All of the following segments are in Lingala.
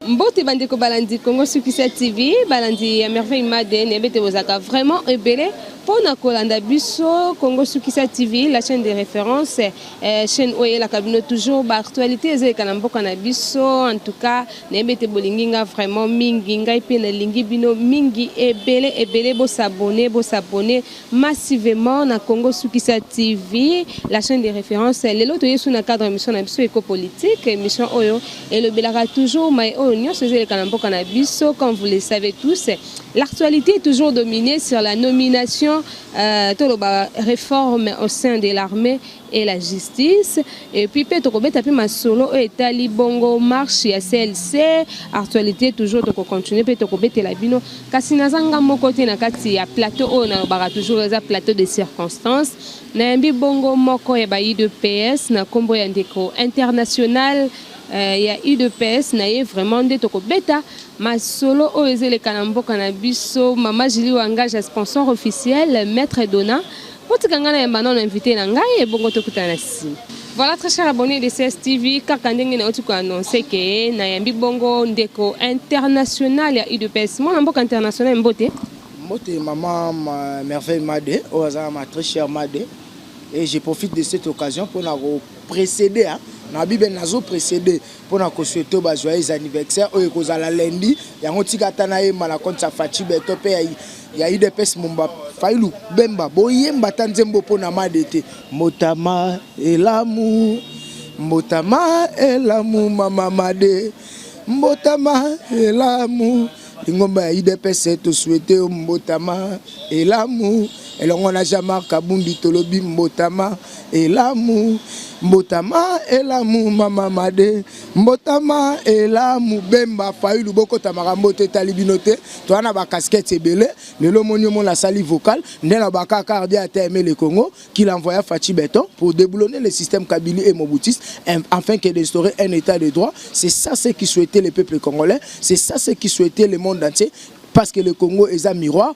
Mbote bandeko balandi Congo Sukisa TV, balandi à merveille Made, nebete bozaka vraiment ébélé pour na kolanda biso Congo Sukisa TV, la chaîne de référence, chaîne où la cabine toujours actualité ezé kanamboka na biso, en tout cas nebete bolinginga vraiment mingi ngai pe na lingi bino mingi ébélé bo s'abonner massivement na Congo Sukisa TV, la chaîne de référence. Les loto yesu na cadre émission na biso éco-politique, émission oyo et le belara toujours mais comme vous le savez tous, l'actualité est toujours dominée sur la nomination réforme au sein de l'armée et la justice. Et puis Petro Betapi Masolo et Tali Bongo marche à CLC. Actualité toujours de continuer Petro Betapi la bino. Kasinazanga mokote na kati ya plateau on a bara toujours les plateaux de circonstances. Na mbi bongo moko ya ba IDPS na kombo ya ndeko international. Il y a IDPS naie vraiment de toko beta masolo oeze le kanambo kanabiso mama Julie engage sponsor officiel maître Dona potikangana yamba on invité na ngai e bongo tokutana si. Voilà très chers abonnés de CSTV kaka ndenge na otuko annoncer que na yambi bongo ndeko international ya IDPS mon mboka international mbote maman ma merveille Made oza ma très chère Made et je profite de cette occasion pour nous précéder na bibe nazo précédé pour na souhaiter ba joyeux anniversaire o ekozala lundi yango tikata na yemba na compte sa Fachi Beto pe ya IDPS Mumba Failu Bemba boyemba tanzembo po na Madete motama elamu mama Made mbotama elamu ingomba ya IDPS to souhaiter mbotama elamu elongo na Jamar Kabundi tolobi mbotama elamu mama Made mbotama elamu Bemba Failu boko tamaka mbote talibinote to na ba casquette ebele lelo monyo la sali vocale ndena ba cardia a aimé le Congo qu'il envoya Fachi Beton pour déboulonner le système Kabili et Mobutis afin que d'instaurer un état de droit. C'est ça ce qui souhaitait le peuple congolais, c'est ça ce qui souhaitait le monde entier. Parce que le Congo est un miroir,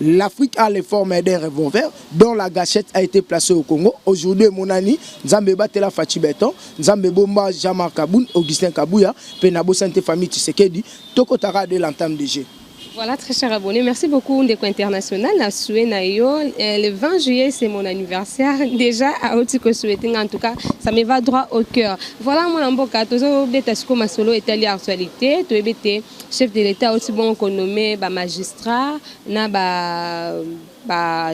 l'Afrique a les formes d'un revolver dont la gâchette a été placée au Congo. Aujourd'hui, mon ami, Nzambe Batela Fachi Beton, Nzambe Bomba Jamar Kaboun, Augustin Kabouya, Penabo Santé Famille Tshisekedi, Tokotara de l'entame de G. Voilà, très chers abonnés, merci beaucoup Ndeko International. Le 20 juillet, c'est mon anniversaire. Déjà, à Otiko Souhaiting, en tout cas, ça me va droit au cœur. Voilà, mon amboka, Tozo Betasko Masolo est allé à actualité. Tu es chef de l'État, aussi bon qu'on nommé magistrat,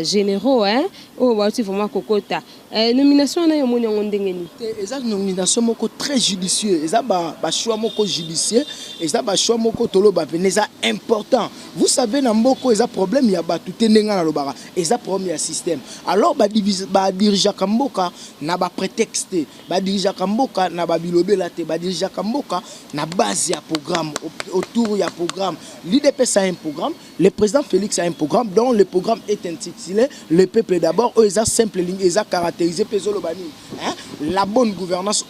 généraux, hein. Oh, c'est vraiment Kokota. Nomination, on a une nomination très judicieuse. C'est un choix judicieux. C'est un choix important. Vous savez, dans beaucoup de problèmes, il y a tout un problème de système. Alors, dirigeant Kamboka n'a pas prétexte. Dirigeant Kamboka n'a pas bilobelate. Dirigeant Kamboka n'a base à programme autour il y a programme. L'IDPS a un programme. Le président Félix a un programme dont le programme est intitulé Le peuple d'abord. Ils ont simple ligne, ils ont caractérisé la bonne gouvernance,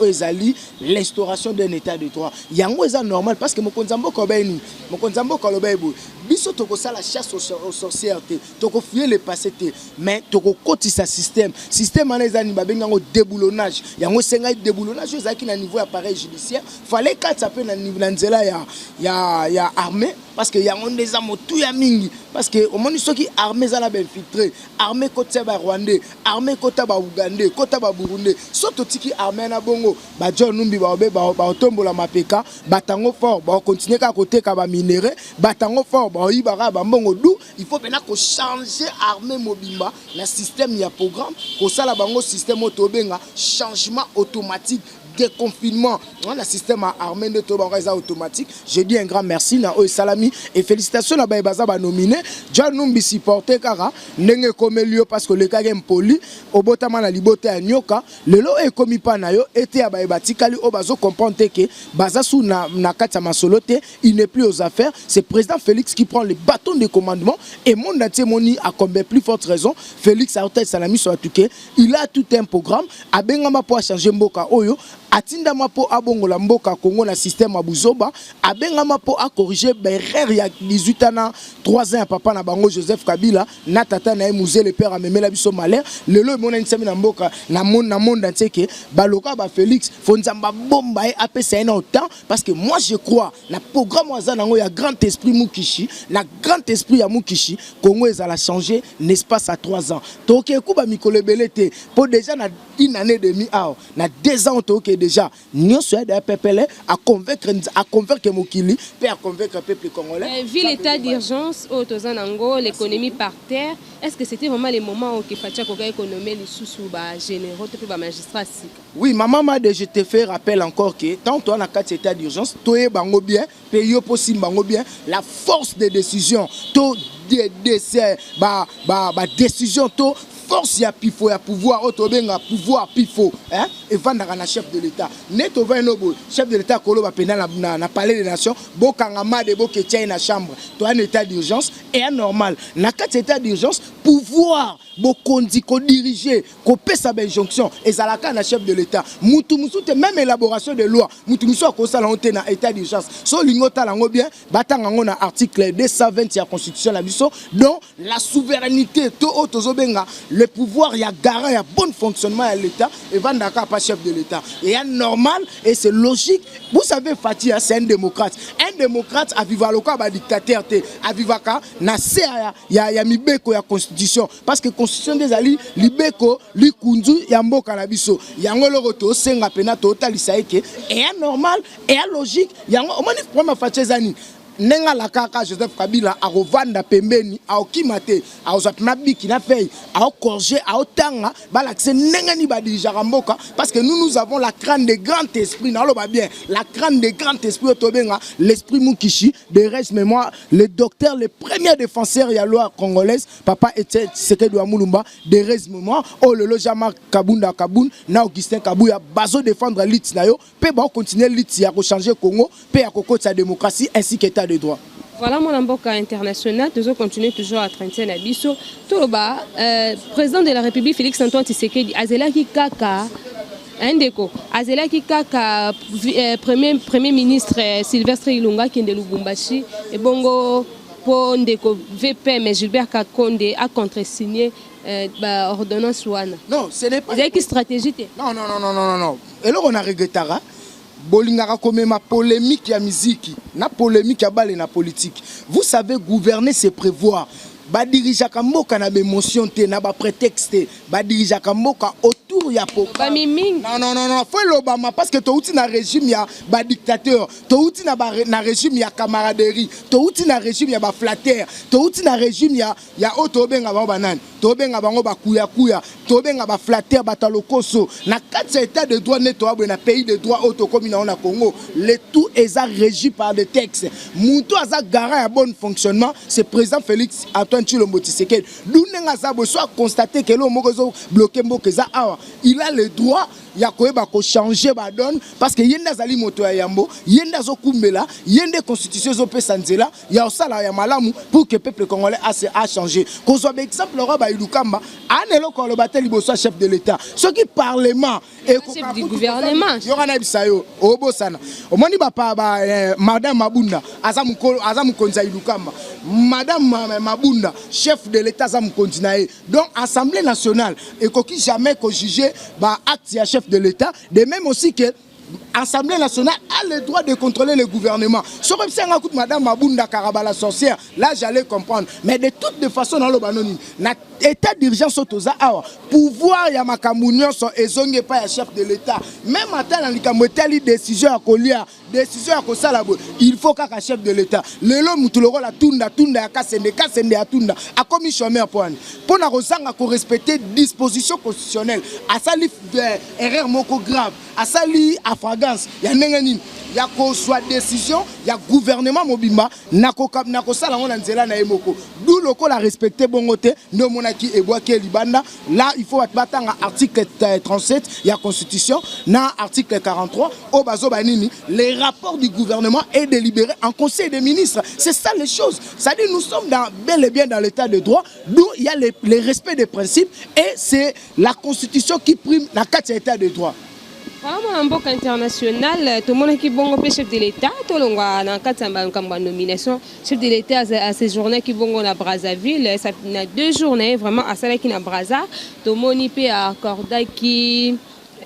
l'instauration d'un état de droit. Il y a un normal parce que mon konzambo kobeni, mon konzambo kolobebo. Biso toko ça la chasse aux sorcières, toko fouiller le passé, mais toko kotisa système. Système en ezani babengango déboulonnage. Yango senga déboulonnage ezaki na niveau appareil judiciaire. Fallait quand ça peut na niveau nzela ya armée parce que yango ndeza motu ya mingi parce que au monde soki armée za na ben infiltré, armée côté ba rwandais, armée côté ba ougandais, côté ba burundais, soto tiki armée na bongo, ba John Numbi ba obe ba otombola mapeka, batango fort, ba continuer ka côté ka ba minéré, batango fort, ba ibara ba mbongo dou, il faut maintenant ko changer armée mobimba, le système ya programme, ko sala bango système otobenga changement automatique. Déconfinement, le système armé de Tobareza automatique. Je dis un grand merci na Salami et félicitations à Baïbaza nominé. John Numbi supporté Kara, Nenge Komelio parce que le Kagem Poli, Obotama na Libote à Nyoka, le lot est commis pas nayo, était à Baïbati Kali Obazo comprendre que Bazasu na Katama Solote, il n'est plus aux affaires. C'est président Félix qui prend le bâton de commandement et mon entier moni a combien plus forte raison. Félix a Salami sur Atuke, il a tout un programme. A Bengama pour changer Mboka Oyo. atinda mapo abongola mboka Congo na système à buzoba abenga mapo a corriger berrer ya 18 ans 3 ans papa na bango Joseph Kabila na tata na Mouze le père amemela biso malheur lelo mona nsami na mboka na monde entier baloka ba Félix fonzamba bomba et apesa na autant parce que moi je crois na programme wazanango ya grand esprit Mukishi na grand esprit ya Mukishi Congo ezala changer l'espace à 3 ans toke kuba mikolo belete pour déjà na une année et demie na 2 ans toke déjà nous sommes des peuples à convaincre Mokili puis à convaincre le peuple congolais. Vu l'état d'urgence au Tozanango, l'économie par terre, est-ce que c'était vraiment les moments où il fallait qu'on économie les sous généraux et les magistrats? Oui, maman m'a dit, je te fais rappel encore que tant que tu as un état d'urgence, tu es bien, pays possible bien, la force de décision, décision, force ya pifo ya pouvoir otobenga pouvoir pifo hein et vandaka na chef de l'état neto va nobo chef de l'état kolo ba pena na palais des nations bokanga made boketia na chambre to un état d'urgence et anormal na 4 états d'urgence pouvoir bokondi ko diriger ko pesa ba injonction ezalaka na chef de l'état mutu musute même élaboration de loi mutu musu ko sala honte na état d'urgence so lingota lango bien batanga ngo na article 220 ya constitution la biso donc la souveraineté to otozobenga le pouvoir, il y a garant, il y a bon fonctionnement de l'État, et Vandaka pas chef de l'État. Et c'est normal et c'est logique. Vous savez, Fatih, c'est un démocrate. Un démocrate, à vivre à dictateur, à vivre il y a Mibeko, il y a constitution. Parce que la constitution des alliés, Libeko, Likundu, il y a Mbo Kanabiso. Il y a un roto, Senga Pena, Total, et c'est normal et c'est logique. Il y a un problème à Fatih Zani. Nenga la kaka Joseph Kabila a revanda pembeni a okimate a ozatna biki na fei a okorger a otanga balakse nenga ni ba dirigera mboka parce que nous avons la crainte des grands esprits na loba bien la crainte des grands esprits otobenga l'esprit Mukishi de reste mémoire le docteur le premier défenseur ya loi congolaise papa était Tshisekedi wa Mulumba de reste mémoire oh le Jean-Marc Kabunda Kaboun na Augustin Kabuya bazo défendre lit na yo pe ba continuer lit ya ko changer Congo pe ya kokota sa démocratie ainsi qu'état de droit. Voilà mon amboka international, nous continuons toujours à traiter na biso. Toloba, président de la République Félix Antoine Tshisekedi, Azela Kikaka, Indeko, Azela Kikaka, premier ministre Sylvestre Ilunga qui est de Lubumbashi, et Bongo Pondeko VPM Gilbert Kakonde a contresigné l'ordonnance Wana. Non, ce n'est pas. Quelle stratégie? Non. Et là on a regretté. Bolingara comme ma polémique ya musique, na polémique ya balé na politique. Vous savez gouverner c'est prévoir. Ba dirija kamboka na émotion te na ba prétexte, ba dirija kamboka autour ya papa. Non, faut l'Obama parce que to outi na régime ya ba dictateur, to outi na régime ya camaraderie, to outi na régime ya ba flatteur, to outi na régime ya auto benga ba banane, to benga bango ba kuya, to benga ba flatteur batalokoso. Na 4 états de droit neto na pays de droit auto comme na Congo, le tout est régi par des textes. Muto aza garant ya bon fonctionnement, c'est président Félix Antoine Tshilombo Tshisekedi. Dunenga zabo soit constaté que le mogozo bloqué mbokeza awa. Il a le droit ya koyeba ko changer ba donne parce que yenda zali moto ya yambo, yenda zo kumbela, yende constitution zo pe sanzela, ya osala ya malamu pour que peuple congolais a changé. Ko zo ba exemple roba ilukamba, anelo ko lo batel liboso chef de l'état. Ce qui parlement et chef du gouvernement. Yorana bisayo, obosana. Omoni ba madame Mabunda, azamu konza ilukamba. Madame Mabunda, chef de l'état azamu konzinae. Donc assemblée nationale et qui jamais ko juger ba acte ya chef de l'État, de même aussi que l'Assemblée nationale a le droit de contrôler le gouvernement. Si on Madame Mabunda Karabala sorcière, là j'allais comprendre. Mais de toutes les façons, dans l'état d'urgence, pouvoir ya makamunion sont ezonge pas ya chef de l'État. Même à tel décision à colia, décision à kosalabo, il faut qu'un chef de l'État. Le l'homme tout le rôle la tunda ya kasende ya tunda a commis chômeur pour na rosanga ko respecter dispositions constitutionnelles. À sali erreur moko grave, à sali affragance, ya nengani ya ko soit décision, ya gouvernement mobimba nako sala ngona nzela na emoko. D'où le la respecter bongote no monaki et boake libanda. Là il faut batanga article 37 ya constitution na article 43 au bazo banini les rapports du gouvernement est délibéré en conseil des ministres. C'est ça les choses. Ça dit nous sommes bel et bien dans l'état de droit, d'où il y a le respect des principes et c'est la constitution qui prime la 4 états de droit. Vraiment, en mboka international, tout le monde qui bon au chef de l'État, tout le monde a une nomination. Chef de l'État a séjourné qui bon à Brazzaville, ça a 2 journées vraiment à celle qui na Brazza. Tout le monde peut accorder qui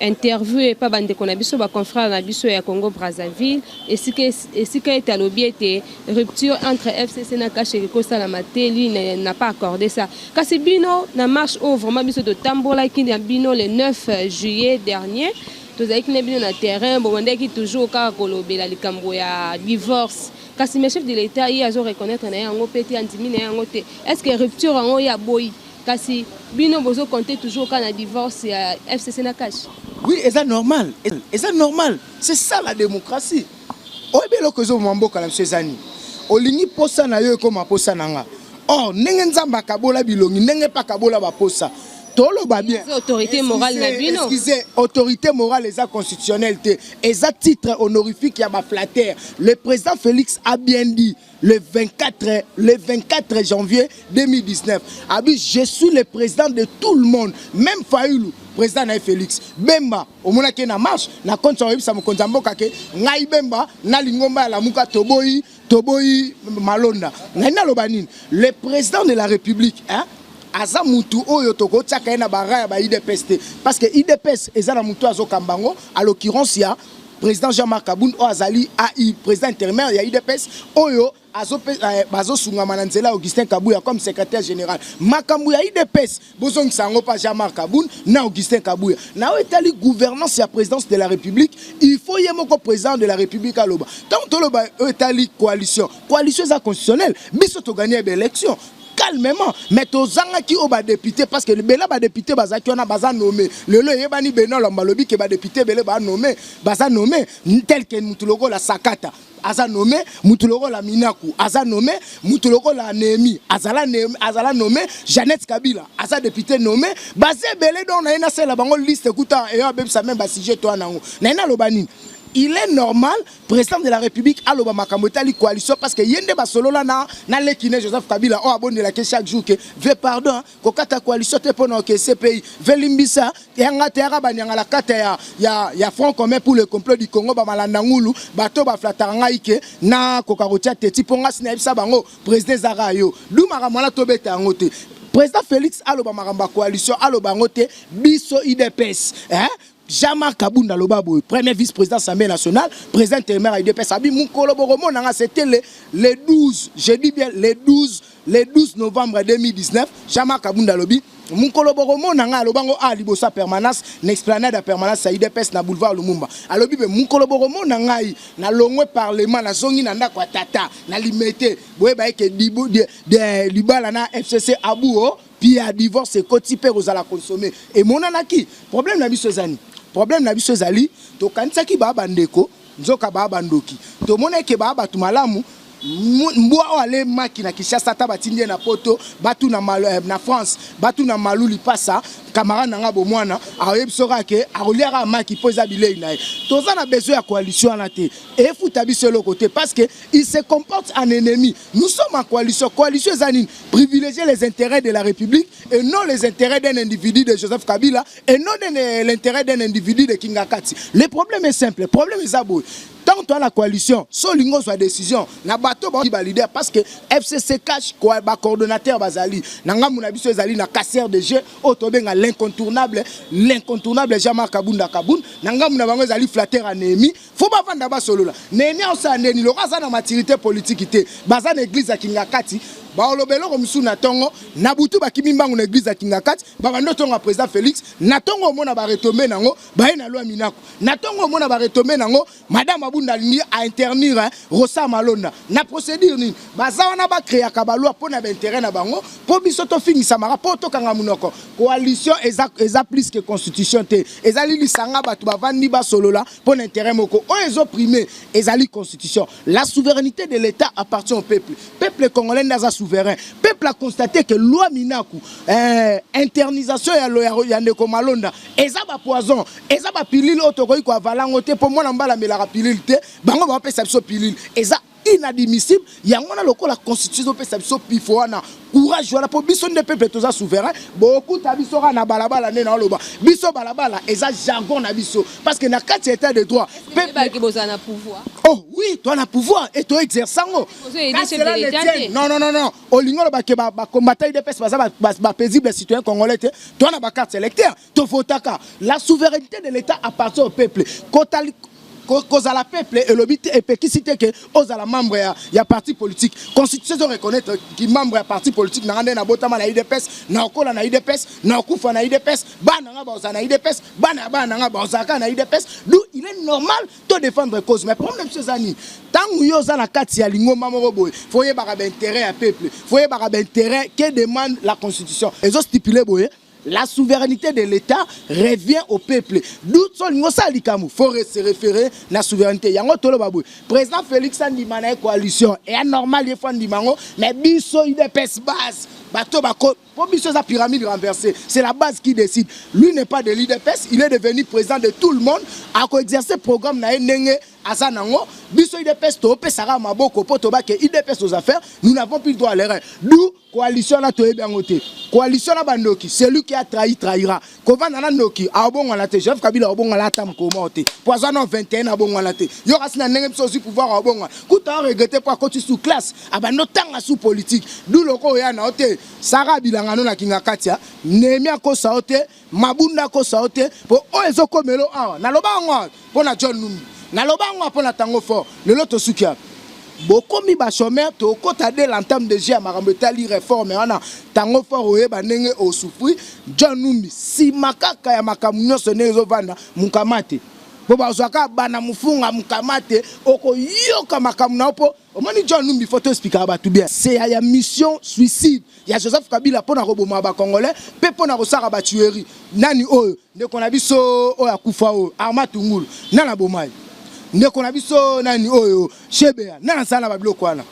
interview et pas bande qu'on a biso ba confrère na biso ya Congo Brazzaville et si que est lobby était rupture entre FCC na caché ko sala mateli n'a pas accordé ça. Kasi bino na marche au vraiment biso de tambola qui na bino le 9 juillet dernier. Tous avec les bino na terrain bon on qui toujours ka kolobela likambo ya divorce. Kasi mes chefs de l'État ils ont reconnaître na yango petit andimi na yango te. Est-ce que rupture en ya boy kasi bino bozo compter toujours quand na divorce ya FCC na cache. Oui, et ça normal. Et ça normal. C'est ça la démocratie. Oebelo kozo mamboka na msezani. Olingi posa na yo comme posa nanga. Oh, nenge nzamba kabola bilongi, nenge pa kabola ba posa. Tolo ba bien. Autorité morale na bino. Excusez, autorité morale et constitutionnelle et ça titre honorifique ya ba flatteur. Le président Félix a bien dit le 24 janvier 2019. Abi, je suis le président de tout le monde, même Fayoulou. Président na Félix Bemba omona ke na marche na compte sur sa mokonza mboka ke ngai Bemba na lingomba la muka toboyi malonda na lobanine le président de la République hein aza mutu oyo toko tsaka na baraya ba IDPS parce que IDPS ezala mutu azo kambango à l'occurrence ya président Jean-Marc Kaboun o azali AI président intérimaire ya IDPS oyo bazo sunga mananzela Augustin Kabouya comme secrétaire général makambu ya IDPS bozong sango pa Jean-Marc Kaboun na Augustin Kabouya na etali gouvernance ya présidence de la République il faut yemoko président de la République à loba tant toloba etali coalition za constitutionnelle biso to gagner élection calmement mais tozanga ki o ba député parce que le bela ba député bazaki ona baza nommé lelo yebani beno lambalobi ke ba député bele ba nommé baza nommé tel que mutuloko la sakata aza nommé mutuloko la minaku aza nommé mutuloko la Nemi azala nommé Jeannette Kabila aza député nommé bazé bele don na ina sela bango liste kuta et abem sa même ba sujet to nango na ina lobani. Il est normal, président de la République, à l'Obama Kamotali coalition, parce que Yende Basolola na lekine Joseph Kabila, on abonne la question chaque jour que, veut pardon, kokata coalition, te pendant que CPI, Velimbisa, yanga terra banyanga la kata ya front commun pour le complot du Congo, Bamalandangulu, bato ba flataranga ike, na kokarotia teti, ponga sinabisa bango, président Zarayo, d'où maramala tobeta angote. Président Félix, à l'Obama coalition, à l'Obama biso IDPS, hein? Jean-Marc Kaboun dans le Babou, premier vice-président de l'Assemblée nationale, président intérimaire IDPS, mon collaborateur, c'était le 12, je dis bien le 12 novembre 2019, Jean-Marc Kaboun dans le Babou, mon collaborateur, nanga lobango a libosa permanence, n'explanade à permanence à IDPS na boulevard Lumumba. Alors mon collaborateur nanga na longwe parlement na zongi na ndako tata na limité, boye ba ke dibo de libala na FCC abou puis à divorce et côté aux à la consommer et mon anaki problème na biso zani. Problème na biso zali to kanisa ki ba bandeko nzoka ba bandoki to mona ke ba batu malamu mboa ale maki na Kinshasa ta batindie na poto batu na France batu na maluli passa camarade nanga bo mwana ayebsoka ke aroliara maki poza bilei na toza na besoin ya coalition na te et futa biso le côté parce que il se comporte en ennemi. Nous sommes en coalition zanine privilégier les intérêts de la République et non les intérêts d'un individu de Joseph Kabila et non l'intérêt d'un individu de Kingakati. Le problème est simple, le problème est abou. Tant que la coalition, solingo soit décision, na bateau ba leader parce que FCC cache quoi ba coordonnateur bazali, nanga munabiso zali na casseur de jeu, otobenga l'incontournable Jean-Marc Kaboun, nanga munabango zali flatteur à Nemi, faut pas vendre ba solo là. Nemi on sa neni, le rasa na maturité politique té, baza na église à Kingakati. Ba olobelo ko musu na tongo na butu ba kimimbangu na église ya Kingakati ba bando tongo président Félix na tongo mona ba retomber nango ba na loi minako na tongo mona ba retomber nango madame Abunda lingi a interdire Rosa Malonda na procédure ni baza wana ba créer ka ba loi pona ba intérêt na bango po biso to finisa mara po to kanga munoko coalition eza plus que constitution te ezali lisanga batu ba vandi ba solola pona intérêt moko o ezo primé ezali constitution. La souveraineté de l'État appartient au peuple congolais n'a souverain. Peuple a constaté que loi Minaku, internisation ya ndeko Malonda, eza ba poison, eza ba pilule otokoi ko avalangote pour moi nambala melaka pilule te, bango ba pesa biso pilule, eza inadmissible. Yango na lokola constitution pe sabiso pifoana courage wala po biso de peuple toza souverain beaucoup tabiso na balabala ne na loba biso balabala eza jargon na biso parce que na kati état de droit peuple qui boza na pouvoir. Oh oui, toi na pouvoir et toi exerçango. Non non non non, olingo ba ke ba combattant IDPS ba paisible citoyen congolais toi na ba carte électeur, to votaka. La souveraineté de l'État appartient au peuple. Cause à la peuple et le but est qui cite que aux à la membre il y a parti politique constitution reconnaître qui membre ya parti politique na na botama na IDPS na okola na IDPS na okufa na IDPS bana nga ba na IDPS bana nga ba ozaka na IDPS d'où il est normal de défendre cause mais problème ces années tant yo za na kati ya lingoma moko boy faut y ba intérêt à peuple faut y ba intérêt que demande la constitution et zo stipuler boy. La souveraineté de l'État revient au peuple. D'où il faut se référer à la souveraineté. Yango tolo babou. Président Félix Andimana est coalition. Et anormal il faut Andimango, mais biso IDPS base. Bateau bako. Pour biso sa pyramide renversée. C'est la base qui décide. Lui n'est pas de l'IDPS, il est devenu président de tout le monde. A exercer programme na nenge azanango. Biso IDPS to pesara maboko poto ba ke IDPS aux affaires. Nous n'avons plus le droit à l'erreur. D'où coalition na to ebangote. Coalition na bandoki, celui qui a trahi trahira. Kovana na noki, abonga la te, Joseph Kabila abonga la tam komote. Poisson 21 abonga la te. Yo rasina nengem sosi pouvoir abonga. Kuta regretter pas quand tu sous classe, abano tanga sous politique. D'où loko ya na ote, Sarah bilangano na kinga katia, Nemia ko saote, Mabunda ko saote, po oezo komelo awa. Na loba ngwa, pona John Numbi. Na loba ngwa pona tango fort. Le loto sukia. Beaucoup mi ba chômeur to kota de l'entame de G marambetali réforme wana tango fort oye banenge o souffri John Numbi si makaka ya makamunyo sonezo vanda mukamate po bazwaka bana mufunga mukamate oko yoka makamuna opo omoni John Numbi photo expliquer ba tout bien c'est ya mission suicide ya Joseph Kabila pona roboma ba congolais pe pona rosara ba tuerie nani oyo ndeko na biso oya kufa oyo Armatungulu nana bomai ndeko na biso nani oyo Shebea na sala ba biloko wana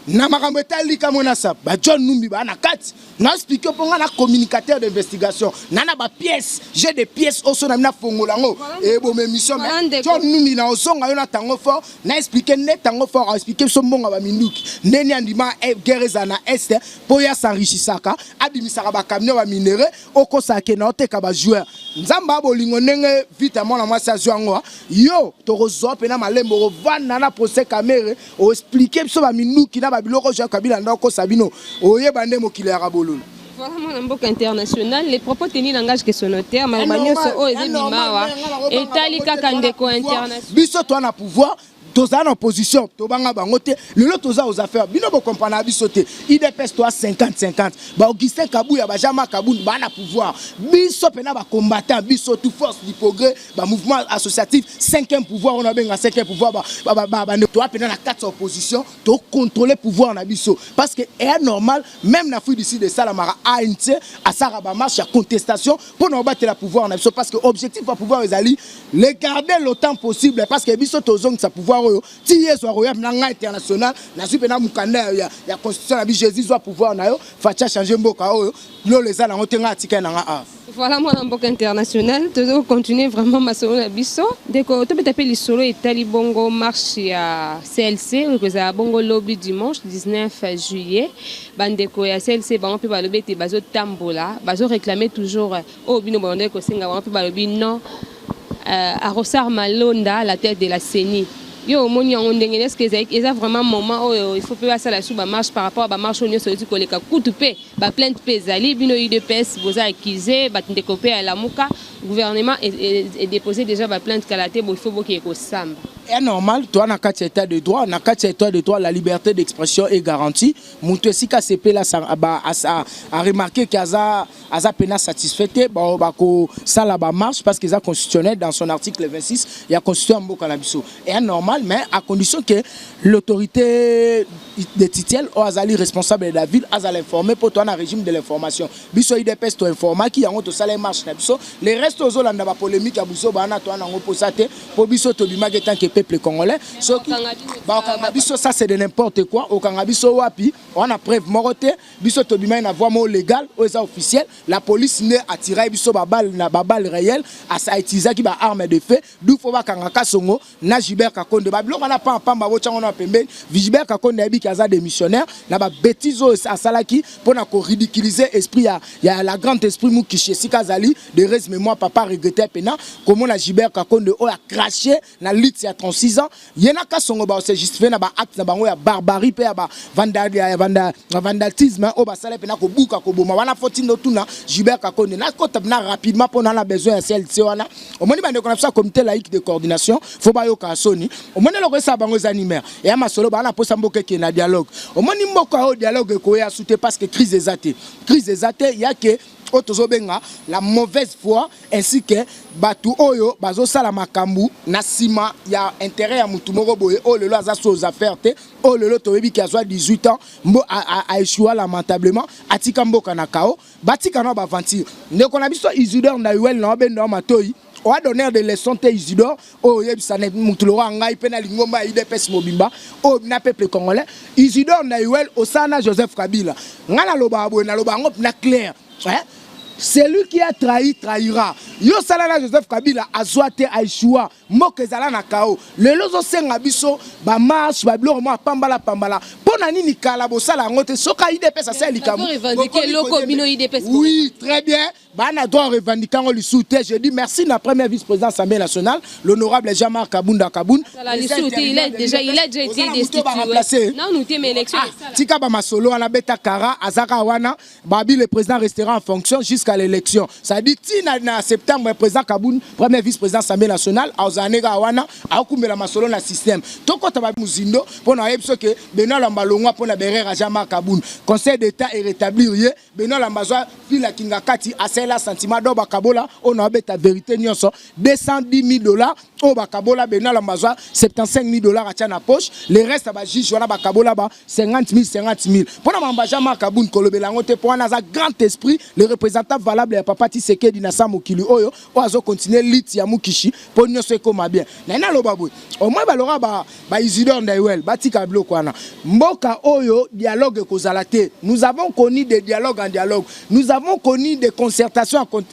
na makambo etali kamona sa ba John Numbi ba na kati na expliquer ponga na communicateur d'investigation nana ba pièces j'ai des pièces au son na fongolango et bon mission mais John Numbi na osonga yo na tango fort na expliquer net tango fort expliquer so mbonga ba minduki ndeni andima gereza na est po ya s'enrichisaka abimisaka ba camion ba minéraux okosake na oteka ba joueur nzamba bolingo ndenge vite mona mwasi azwango yo tokozo pe na malembo vana na procès caméra o expliquer so ba minduki na ba biloko ja Kabila ndako sabino oyeba nde mokili ya kabolo. Voilà mon mboka international les propos tenus langage que son notaire malbanyo so o ezibimawa etali kaka ndeko international biso to na pouvoir toza en opposition tobanga bangote lelo toza aux affaires bino bo comprendre biso te IDPS toi 50-50 ba Augustin Kabuya ba Jama Kaboun ba na pouvoir biso pena ba combattant biso tout force du progrès ba mouvement associatif 5e pouvoir on a benga 5e pouvoir ba toi pena na 4 opposition to contrôler pouvoir na biso parce que est normal même na fui d'ici de Salamara ANC à Saraba marche à contestation pour nous battre la pouvoir na biso parce que objectif va pouvoir ezali les garder l'autant possible parce que biso tozong sa pouvoir si yeso royal nanga international na supe na mukanda ya constitution na bi Jésus soit pouvoir na yo facha changer mboka oyo lo les ala ngotenga atika nanga a. Voilà mon mboka international toujours continuer vraiment ma solo na biso deko to betape li solo etali bongo marche ya CLC que ça bongo lobby dimanche 19 juillet bandeko ya CLC ba mpe ba lobby te bazo tambola bazo réclamer toujours au bino bande ko singa ba mpe ba lobby non à Rossar Malonda la tête de la CENI. Yo moni en ndenge est-ce que c'est vraiment moment où il faut pas ça la sous ba marche par rapport à ba marche on sur ko leka kutupe ba plainte pezali bino IDPS boza accusé ba ndekopé à la muka gouvernement est déposé déjà ba plainte kalaté bo il faut boki ko samba. est normal, toi, dans le état de droit, dans le état de droit, la liberté d'expression est garantie. Montre si KCP là a remarqué qu'il y a peine satisfaite, ça là marche parce qu'il a constitutionnel dans son article 26, il a constitué un mot cannabiso. Et normal, mais à condition que l'autorité de Titiel ou Azali responsable de la ville, Azali informé pour toi dans le régime de l'information. Biso IDPS to informa qui a honte ça les marche na biso. Les restes aux la polémique à biso bana toi na opposate pour biso to bimage tant que peuple congolais. Biso ça c'est de n'importe quoi. Au Kangabiso wapi, on a preuve moroté, biso tobima na voie légal, aux officiel, la police ne attiré biso babal na babal réel, à ça utiliser qui ba arme de feu, d'où faut ba kangaka songo, na Gilbert Kakonde. Babilo on a pas pamba bo chango na pembe, Gilbert Kakonde abi kaza des missionnaires, na ba bêtise à salaki pour na ko ridiculiser esprit ya la grande esprit Mukishi Sikazali de reste mémoire papa regrettait pena comment la Gilbert Kakonde a craché na lutte à 36 ans, yena ka songo ba se justifier na ba acte na bango ya barbarie pe ya ba vandalisme o ba sala pena ko buka ko boma wana foti no tuna Gilbert Kakonde na ko tabna rapidement pour na besoin ya CLC wana o moni bande ko na ça comité laïque de coordination faut ba yo ka soni o moni lo ko sa bango animaire et ama solo ba na posa mboke ki na dialogue o moni mboko o dialogue ko ya souté parce que crise des athées ya que Otozobenga la mauvaise foi ainsi que batu oyo bazo sala makambu na sima ya intérêt ya mutu moko boye o lelo azaso aux affaires te o lelo toyebi ki azwa 18 ans mbo a échoué lamentablement atika mboka na kao batika no ba aventure ndeko na biso Isidore Ndayuel na obendo matoi o a donné des leçons te Isidore o yebisane mutu lo ngai pena lingomba IDPS mobimba o na peuple congolais Isidore Ndayuel osana Joseph Kabila ngala loba abo na loba ngop na clair celui qui a trahi trahira. Yo salana Joseph Kabila azwate aishua mokezala na kao. Le lozo senga biso ba marche ba bloro mo pambala pona nini kala bo sala ngote soka IDPS ça likamu. Oui, très bien. Bana doit revendiquer en lui soutien. Je dis merci na premier vice-président de l'Assemblée nationale, l'honorable Jean-Marc Kabunda Kaboun. Il a déjà été destitué. Non, nous t'aimons élection. Tika ba masolo ana beta kara azaka wana babi le président restera en fonction jusqu'à l'élection. Ça dit en septembre le président Kaboun, premier vice-président de l'Assemblée nationale, azanega wana akumbela masolo na système. Toko taba muzindo pona yebso ke Benoît Lambalongwa pona berera Jean-Marc Kaboun. Conseil d'État est rétablir Benoît Lambazwa fila kingakati la sentiment do bakabola on a beta vérité nyonso $210 000 o bakabola Benoît Lambazwa $75 000 à na poche le reste ba juge wana bakabola ba 50 000 pona mamba Jean-Marc Kaboun kolobela ngote pona za grand esprit le représentant valable ya papa Tshisekedi na Samokili oyo o azo continuer lit ya Mukishi po nyonso ekoma bien na loba boy au moins balora ba Isidore Ndayuel batika bloko wana mboka oyo dialogue kozalate nous avons connu des dialogues en dialogue nous avons connu des concertations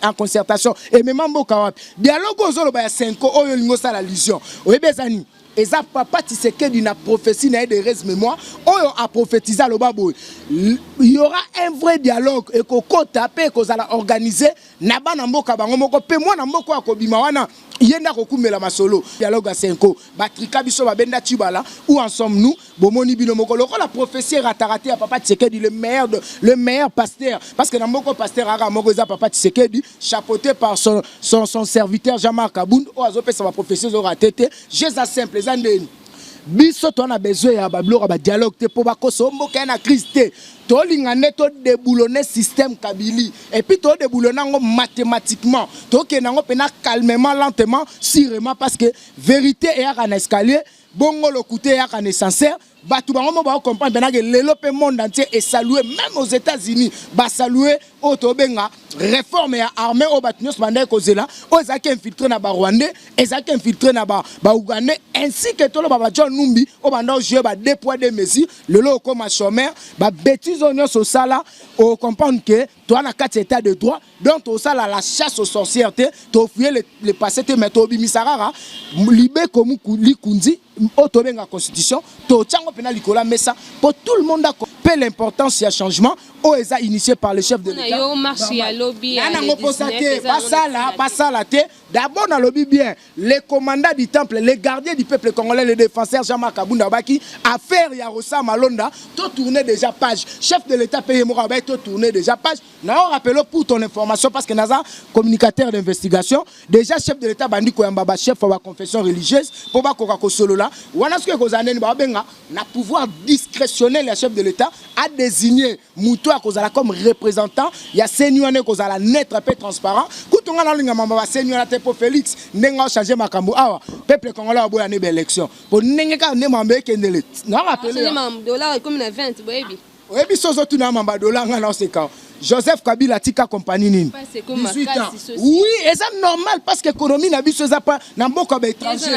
en concertation et même mboka wapi dialogue ozolo ba 5 oyo lingo sala illusion oyebezani eza papa Tshisekedi na prophétie na de res mémoire oyo a prophétisé le babo il y aura un vrai dialogue et ko kota pe ko zala organiser na bana mboka bango moko pe moi na mboko akobima wana yenda kokumela masolo dialogue a 5 batrika biso babenda tibala où en sommes nous bomoni bino moko loko la prophétie ratarate ya papa Tshisekedi le meilleur pasteur parce que na mboko pasteur ara moko za papa Tshisekedi chapeauté par son serviteur Jean-Marc Kabound o azopesa ba prophétie zo ratete Jésus simple zandeni biso to na besoin ya bablora ba dialogue te po bakoso mboka na Christ to lingane to déboulonner système Kabili et puis to déboulonner ngo mathématiquement to kenango pena calmement lentement sûrement parce que vérité est à un escalier bongo le côté est à un sincère batu bango mo ba comprendre que lelo pe monde entier et saluer même aux États-Unis ba saluer otobenga réforme ya armée au batunios bandai kozela o ezaki infiltré na ba Rwandais ezaki infiltré na ba Ougandais ainsi que tolo ba John Numbi o banda jouer ba deux poids deux mesures lelo comme chômeur ba bêtise onyo so sala o comprendre que toi na 4 états de droit donc to sala la chasse aux sorcières to fouiller le passé te mettre bimisarara libé comme likunzi otobenga constitution to tchango pena likola mesa pour tout le monde peu l'importance ya changement o eza initié par le chef de l'État yo marché ya lobby ya pas ça la té d'abord dans lobby bien les commandants du temple les gardiens du peuple congolais les défenseurs Jean-Marc Kabunda baki affaire ya Rosa Malonda to tourner déjà page chef de l'État payé Morabe to tourner déjà page na on rappelle pour ton information parce que naza communicateur d'investigation déjà chef de l'État bandi ko yamba chef de la confession religieuse pour ba ko solo là wana ce que kozaneni ba benga na pouvoir discrétionnel le chef de l'État a désigné Moutou à cause comme représentant il y a seigneur kozala net peu transparent kutonga na linga mamba ba seigneur na tepo Félix nenga changer makambo awa peuple congolais a boya ne be élection pour nenga ka ne mamba ekendele na rappeler $dollar comme na 20 baby oyebi sozo tuna mamba dollar nga na oseka Joseph Kabila tika compagnie nini 18 ans. Oui, et ça normal parce que l'économie n'a biso za pas na mboka ba étranger.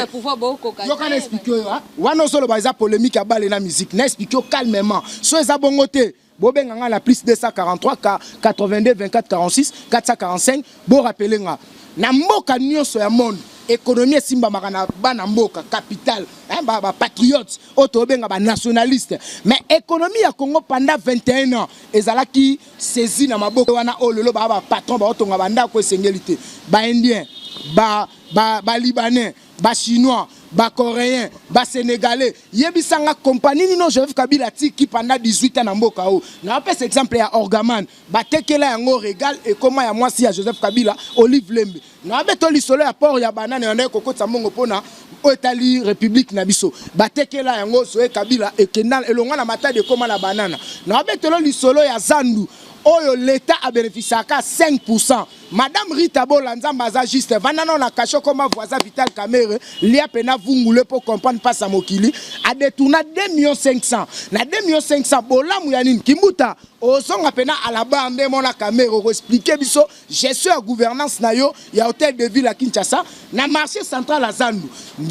Yo kan expliquer hein. Wana solo ba za polémique à balle na musique. Na expliquer calmement. So eza bongote. Bobenganga la plus 243 82 24 46 445 bo rappeler nga. Na mboka nyonso ya monde économie simba makana bana mboka capital hein ba patriote auto benga ba nationaliste mais économie ya Congo pendant 21 ans ezalaki saisi na maboko wana ololo ba patron ba otonga banda ko sengelité ba indien ba libanais ba chinois ba coréen ba sénégalais yebisanga compagnie nino Joseph Kabila tiki pendant 18 ans na mboka o na apesa exemple ya Orgaman ba tekela yango régal et comment ya mwasi ya Joseph Kabila Olive Lembe na beto lisolo ya port ya banane ya kokota mongo pona Otali République na biso ba tekela yango Zoé Kabila et Kenal elonga na mata de comment la banana na beto lisolo ya Zandu oyo l'État a bénéficié à 5%. Madame Rita Bolanza Maza juste vanano na caché comme voisin Vital Kamere lia pena vungule pour comprendre pas sa mokili a détourné 2,5 millions. Na 2,5 millions bolamu ya nini kimuta osonga pena à la bande mona Kamere expliquer biso gestion et gouvernance na yo ya hôtel de ville à Kinshasa na marché central à Zandu.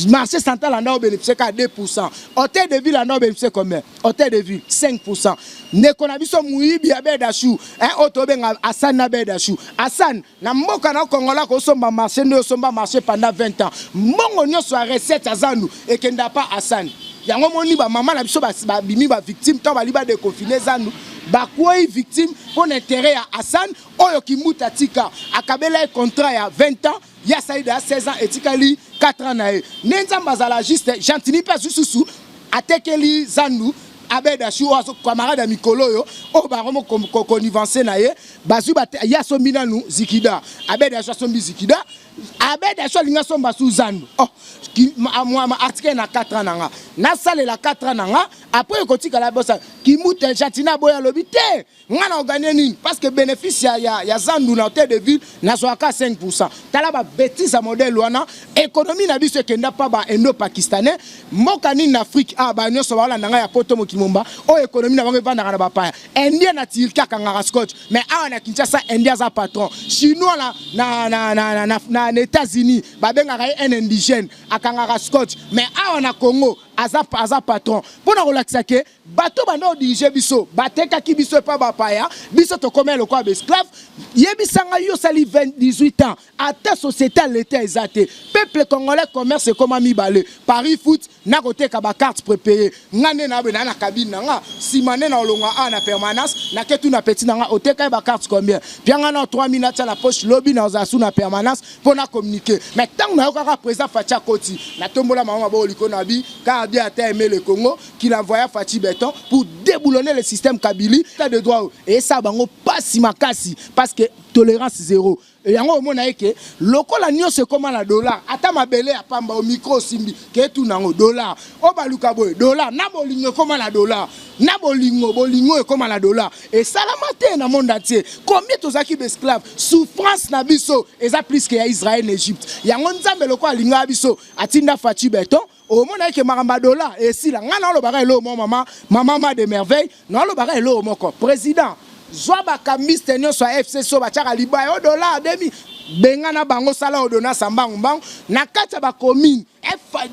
Marché central en a bénéficié à 2%. Hôtel de ville en a bénéficié combien? Hôtel de ville 5%. Ne konabiso muibi abedashu hein otobenga Hassan abedashu Hassan na mboka na Kongola ko somba marché no somba marché pendant 20 ans mbongo nyonso a recette azandu ekenda pa Hassan yango moni ba mama na biso ba bimi ba victime to ba liba de confiner zandu ba quoi victime pour intérêt à Hassan oyo kimuta tika akabela contrat ya 20 ans ya saïda 16 ans etikali 4 ans na nenza mbazala juste gentini pas susu atekeli zandu abedashu oso camarade mikolo yo o baromo connivence na ye bazu ya sombina nu zikida abedashu sombi zikida abedashu linga somba suzandu oh moi article na 4 ans nanga na sale la 4 ans nanga après kotika la bossa kimuta chantina boya lobité ngana gagner nini parce que bénéfice ya zandu na hôtel de ville na soaka 5% tala ba bêtise à modèle wana économie na biso kenda pa ba indo pakistanais moka ni na Afrique ah ba nyoso wala nanga ya poto mokimomba o économie na bango vanda na ba pa indien na tirka kanga scotch mais ah na Kinshasa indien za patron chinois na États-Unis ba benga un indigène akanga scotch mais ah na Congo aza patron pona relaxa ke bato bando diriger biso bateka ki biso pa bapaya biso to comme le quoi esclave yebisanga yo sali 18 ans ata société l'état exaté peuple congolais commerce comme mi balé Paris foot na côté ka ba carte prépayée ngane na be na cabine nga simane na olonga a na permanence na ketu na petit nga oteka ba carte combien pianga na 3 minutes à la poche lobby na ozasu na permanence pona communiquer mais tant na ka président Fatia Koti na tombola mama ba oliko na bi ka bien a aimé le Congo qu'il envoya Fati Beton pour déboulonner le système Kabili de droit et ça bango pas si makasi parce que tolérance zéro et yango mona eke lokola nyonso comment la dollar ata mabele ya pamba au micro simbi ke tout nango dollar o baluka boy dollar na bolingo comment la dollar na bolingo et comment la dollar et salamate na monde entier combien tozaki d'esclaves souffrance na biso eza plus que ya Israël et Égypte yango nzambe lokola linga biso atinda Fati Beton au monde que maramba dollar et si la ngana lo baga elo maman de merveille non lo baga elo moko président Zoa bakamiste nyonso FC so bachaka liba o dollar demi bengana bango sala odona sambangu bango na kati ba commune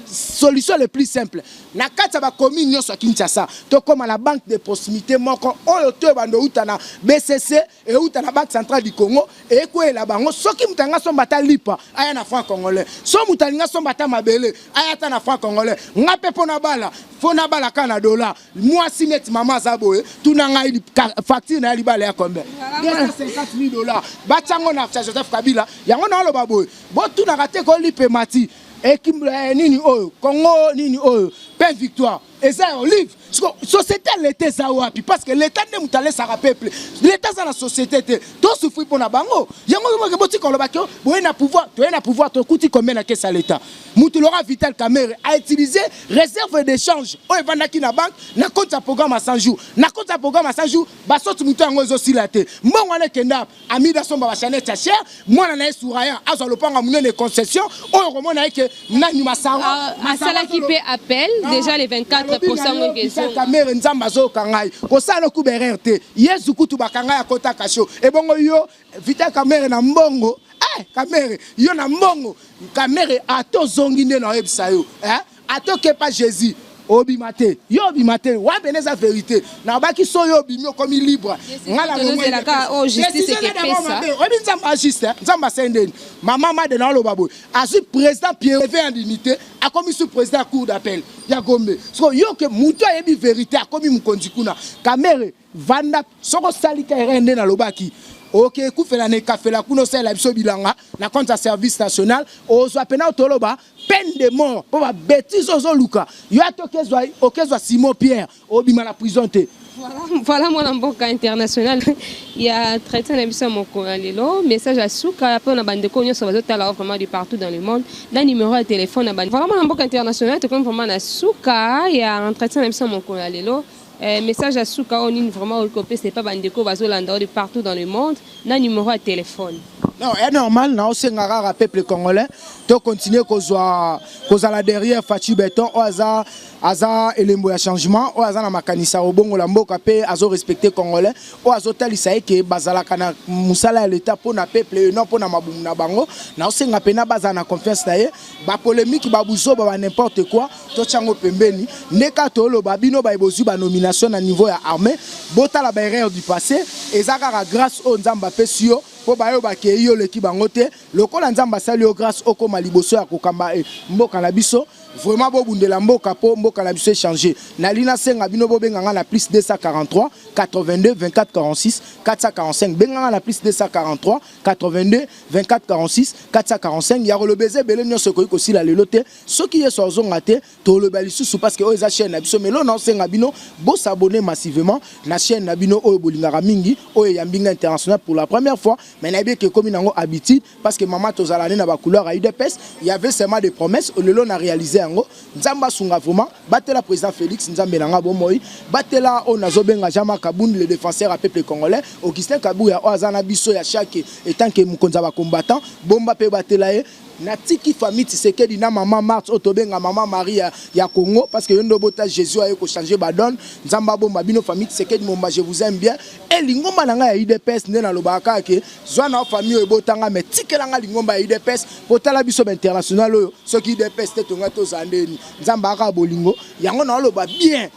solution le plus simple na kati ba commune nyonso Kinshasa to comme la banque de proximité moko oyo to bando utana BCC et utana banque centrale du Congo et ko la bango soki mutanga so mbata lipa aya na franc congolais so mutalinga so mbata mabele aya ta na franc congolais ngape pona bala kana dollar moi sinet mama zaboye tunanga facture na libala ya combien $250,000 bachango na Joseph Kabila yango na loba boye bo tunanga te ko lipe mati nini oyo Congo nini oyo pain victoire et ça olive société l'état ça wapi parce que l'état ne mutale ça peuple l'état ça la société to souffrir pour na bango yango mo boti ko loba ko boye na pouvoir to kuti combien na caisse à l'état mutu Laurent Vital Kamere a utilisé réserve d'échange o evandaki na banque na compte à programme à 100 jours na compte à programme à 100 jours ba sotu mutu yango zo silate mbongo na kenda amida somba ba chanet cher mwana na souraya azo lopanga munene concession o romona ke nani masanga asala qui peut appel déjà les 24 caméra nzamba zo kangai ko sala ku bererte yesu kutu bakanga ya kota kasho e bongo yo vita caméra na mbongo caméra yo na mbongo caméra ato zongi nde na websa yo ato ke pas Jésus obimate yo obimate wa beneza vérité na baki so yo bimio comme libre ngala mo justice ke pesa obi nzamba juste nzamba sendeni mama made na lo babo azu président Pierre en dignité a commis sous président cour d'appel ya Gombe so yo ke muto yebi vérité a commis mukonzi kuna caméra vanda soko salika rende na lobaki ok kufela ne kafela kuno sala biso bilanga na compte service national ozo pena toloba peine de mort pour ba bêtise ozo luka yo atokezwa okezwa Simon Pierre obima la prison te voilà mon mboka international il y a traité na biso moko lelo message à souka pe na bande ko nyoso bazotala vraiment de partout dans le monde na numéro de téléphone na bande voilà mon mboka international te comme vraiment na souka il y a entretien na biso moko lelo message à souka on est vraiment recopé c'est pas bandeko bazolanda de partout dans le monde na numéro de téléphone. Non, c'est normal, non, c'est un peuple congolais. Tu continues à la derrière Fatou Béton, au hasard et les mots de changement, au hasard na makanisa au bon la mboka pe azo respecter congolais, au hasard talisaye que bazala kana musala l'état pour na peuple non pour na mabumu na bango, na c'est nga pena bazana confiance naye, ba polémique ba buzo ba n'importe quoi, to chango pembeni, neka to lo babino ba ebozu ba nomination à niveau ya armée, bota la barrière du passé, ezaka grâce au nzamba pesio po bayo bakeyo leki bangote lokola nzamba sali yo grâce oko maliboso ya kokamba mboka na biso vraiment bo bundela mboka po mboka na biso changer na lina senga bino bo benganga na plus 243 82 24 46 445 benganga na plus 243 82 24 46 445 ya le baiser belé nyonso ko ko sila lelo te soki yeso zonga te to le balisusu parce que o eza chaîne na biso melo na senga bino bo s'abonner massivement na chaîne na bino o bolingara mingi o yambinga international pour la première fois. Mais il y a comme une habitude parce que maman tozalane na ba couleur à UDPS il y avait seulement des promesses le lot a réalisé en gros nzamba sunga vraiment batela président Félix nzambe nanga bomoyi batela on azobenga Jean-Marc Kabound le défenseur à peuple congolais Augustin Kabouya ozana biso ya chaque étant que mukonza ba combattant bomba pe batela e natiki famille Tshisekedi na maman Marthe otobenga maman Maria ya Congo parce que yondo bota Jésus a ko changer ba donne nzamba bomba bino famille Tshisekedi momba je vous aime bien et lingomba nanga ya IDPS nde na lobaka ke zwana famille ebotanga mais tikelanga lingomba ya IDPS potala biso international oyo soki IDPS te tonga to zandeni nzamba aka bolingo yango na loba bien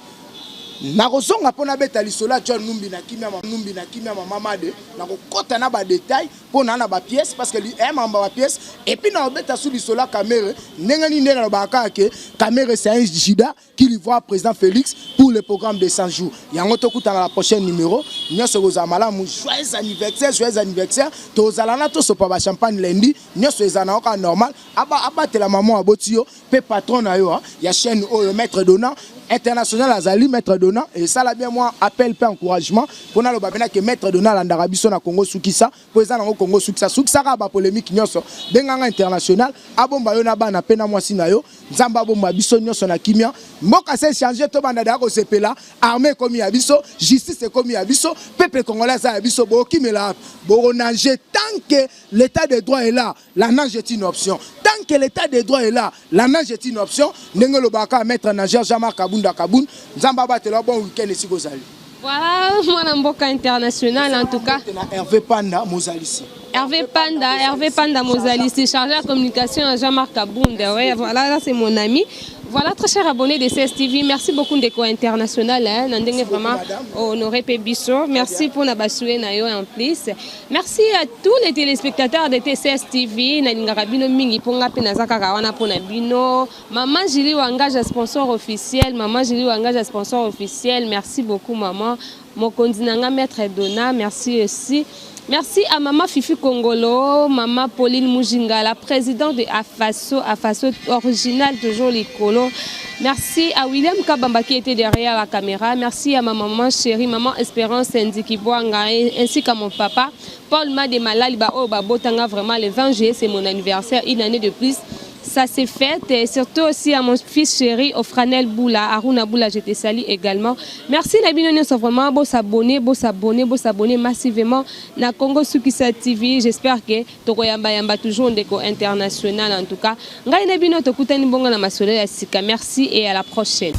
na kozonga pona beta lisola John Numbi na kimia mama de na kokota na ba détail pona na ba pièce parce que mamba ba pièce et puis na beta sous lisola caméra ndengani ndena na ba ke caméra c'est un juda qui lui voit président Félix pour le programme de 100 jours yango tokuta na la prochaine numéro nyoso kozamala mu joyeux anniversaire tozalana to sopa ba champagne lundi nyoso ezana oka normal aba tela maman abotio pe patron na yo ya chaîne o maître donnant international azali maître donnant et ça là bien moi appel pe encouragement pour na lo babena que maître donnant la ndarabiso na Congo sukisa pour ça na Congo sukisa ba polémique nyoso benganga international abomba yo na bana pe na mwasi na yo nzamba bomba biso nyoso na kimia mboka s'est changé to banda da ko sepela armée comme ya biso justice comme ya biso peuple congolais ça biso bo kimela bo nanger tant que l'état de droit est là la nage est une option tant que l'état de droit est là la nage est une option ndenge lo baka mettre nageur Jean-Marc Kabound nzamba batela bon week-end ici gozali. Voilà mon mboka international en tout cas Hervé Panda Mozalisi. Hervé Panda Mozalisi chargé de communication à Jean-Marc Kabound. Ouais, voilà, là c'est mon ami. Voilà, très chers abonnés de CSTV, merci beaucoup d'Eco International. Nandenge vraiment honoré Pébisso. Merci pour Nabasoué Nayo en plus. Merci à tous les téléspectateurs de CSTV. Nalingarabino Mingi Ponga Penazaka Kawana Ponabino. Maman Julie engage sponsor officiel. Merci beaucoup, maman. Mokondinanga Maître Donna, merci aussi. Merci à Maman Fifi Congolo, Maman Pauline Moujinga, la présidente de AFASO original toujours l'Icolo. Merci à William Kabamba qui était derrière la caméra. Merci à ma maman chérie, Maman Espérance Ndikibwanga, ainsi qu'à mon papa, Paul Mademalali, Botanga, vraiment le 20 juillet, c'est mon anniversaire, une année de plus. Ça s'est fait et surtout aussi à mon fils chéri Ofranel Boula, Aruna Boula, je te salue également. Merci Nabino Nyonso, vraiment beau s'abonner massivement na Congo Sukisa TV. J'espère que tokoyamba yamba toujours ndeko international en tout cas. Ngai Nabino tokutani bongo na masolo ya sika. Merci et à la prochaine.